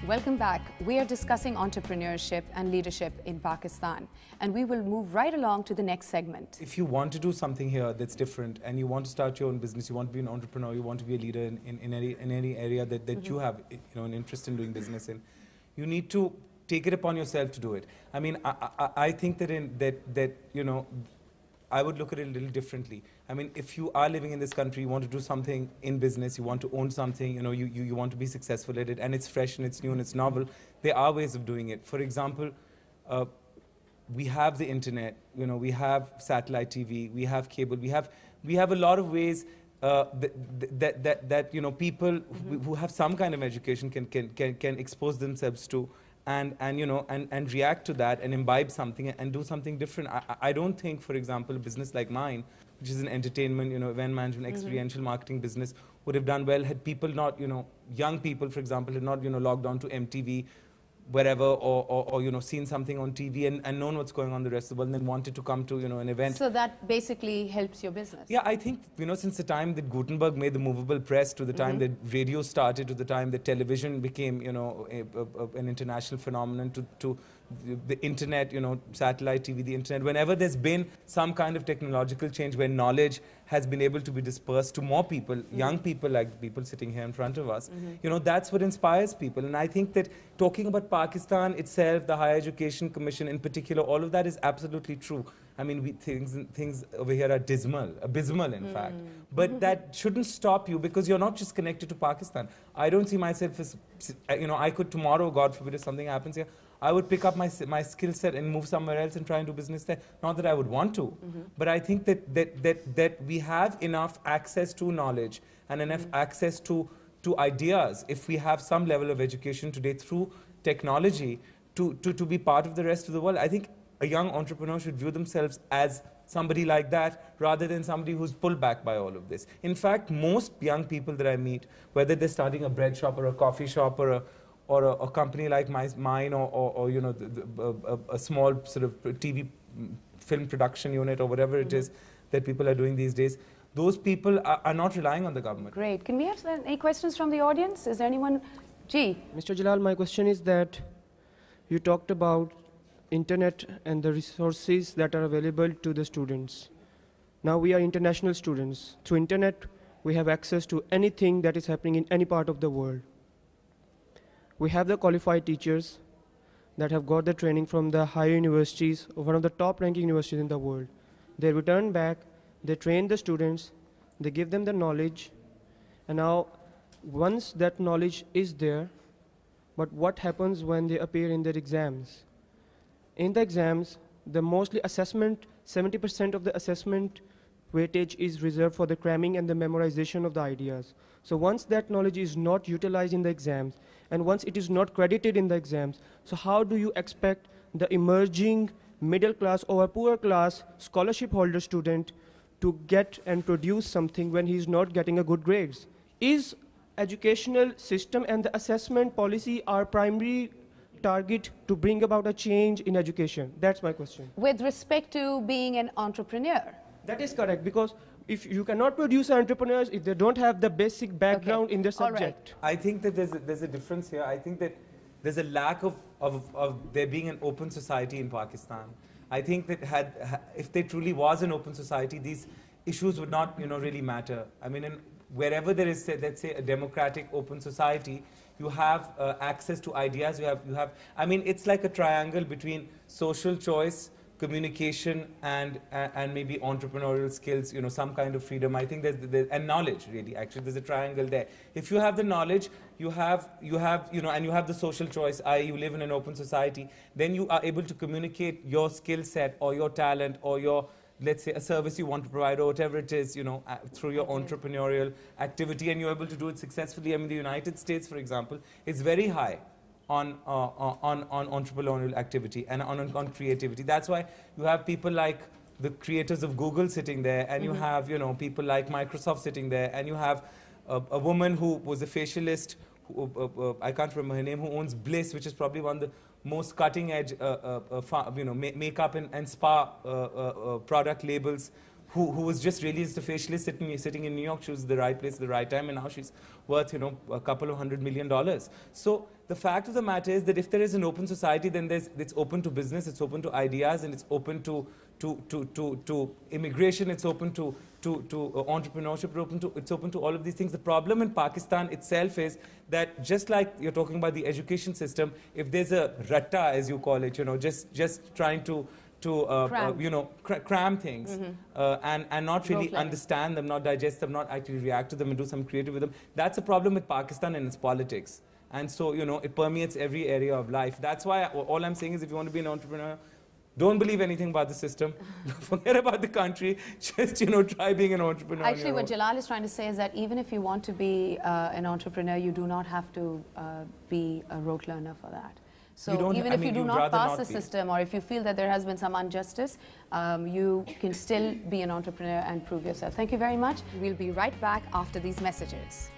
Welcome back. We are discussing entrepreneurship and leadership in Pakistan, and we will move right along to the next segment. If you want to do something here that's different and you want to start your own business, you want to be an entrepreneur, you want to be a leader in any area that you have an interest in doing business in, you need to take it upon yourself to do it. I mean, I think that I would look at it a little differently. I mean, if you are living in this country, you want to do something in business, you want to own something, you want to be successful at it, and it's fresh and it's new and it's novel, there are ways of doing it. For example, we have the internet, we have satellite TV, we have cable, we have a lot of ways that people who have some kind of education can expose themselves to. And react to that and imbibe something and do something different. I don't think, for example, a business like mine, which is an entertainment, event management, experiential marketing business, would have done well had people not, young people, for example, had not, logged on to MTV, wherever, or seen something on TV and known what's going on in the rest of the world and then wanted to come to, an event. So that basically helps your business. Yeah, I think, since the time that Gutenberg made the movable press, to the time that radio started, to the time that television became, an international phenomenon, to the internet, satellite TV, the internet, whenever there's been some kind of technological change where knowledge has been able to be dispersed to more people, young people like people sitting here in front of us, that's what inspires people. And I think that talking about Pakistan itself, the Higher Education Commission in particular, all of that is absolutely true. I mean, things over here are abysmal in fact. But that shouldn't stop you, because you're not just connected to Pakistan. I don't see myself as, I could tomorrow, God forbid, if something happens here, I would pick up my skill set and move somewhere else and try and do business there. Not that I would want to, but I think that we have enough access to knowledge and enough access to ideas, if we have some level of education today through technology, to be part of the rest of the world. I think a young entrepreneur should view themselves as somebody like that, rather than somebody who's pulled back by all of this. In fact, most young people that I meet, whether they're starting a bread shop or a coffee shop or a company like mine or a small sort of TV film production unit or whatever it is that people are doing these days, those people are not relying on the government. Great. Can we have any questions from the audience? Is there anyone? G. Mr. Jalal, my question is that you talked about internet and the resources that are available to the students. Now we are international students. Through internet, we have access to anything that is happening in any part of the world. We have the qualified teachers that have got the training from the higher universities, one of the top ranking universities in the world. They return back, they train the students, they give them the knowledge, and now once that knowledge is there, but what happens when they appear in their exams? In the exams, the mostly assessment, 70% of the assessment weightage is reserved for the cramming and the memorization of the ideas. So once that knowledge is not utilized in the exams, and once it is not credited in the exams, so how do you expect the emerging middle class or poor class scholarship holder student to get and produce something when he is not getting a good grades? Is educational system and the assessment policy our primary target to bring about a change in education? That's my question. With respect to being an entrepreneur? That is correct, because if you cannot produce entrepreneurs if they don't have the basic background in their subject. I think that there's a difference here. I think that there's a lack of there being an open society in Pakistan. I think that if there truly was an open society, these issues would not really matter. I mean, wherever there is, let's say, a democratic open society, you have access to ideas. You have. I mean, it's like a triangle between social choice, communication, and maybe entrepreneurial skills. Some kind of freedom. I think there's and knowledge. Really, actually, there's a triangle there. If you have the knowledge, you have and you have the social choice. You live in an open society. Then you are able to communicate your skill set or your talent or your, let's say, a service you want to provide or whatever it is, through your entrepreneurial activity, and you're able to do it successfully. I mean, the United States, for example, is very high on entrepreneurial activity and on creativity. That's why you have people like the creators of Google sitting there, and you have people like Microsoft sitting there, and you have a woman who was a facialist, I can't remember her name, who owns Bliss, which is probably one of the most cutting edge makeup and spa product labels, who was just really just a facialist sitting in New York. She was at the right place at the right time, and now she's worth, you know, a couple of $100 million. So the fact of the matter is that if there is an open society, then it's open to business, it's open to ideas, and it's open to immigration, it's open to entrepreneurship, it's open to all of these things. The problem in Pakistan itself is that, just like you're talking about the education system, if there's a ratta, as you call it, you know, just trying to cram things, and not really understand them, not digest them, not actually react to them and do something creative with them. That's a problem with Pakistan and its politics. And so, you know, it permeates every area of life. That's why all I'm saying is, if you want to be an entrepreneur, don't believe anything about the system. Forget about the country. Just, you know, try being an entrepreneur. Actually, what Jalal is trying to say is that even if you want to be an entrepreneur, you do not have to be a rote learner for that. So even if you do not pass the system, or if you feel that there has been some injustice, you can still be an entrepreneur and prove yourself. Thank you very much. We'll be right back after these messages.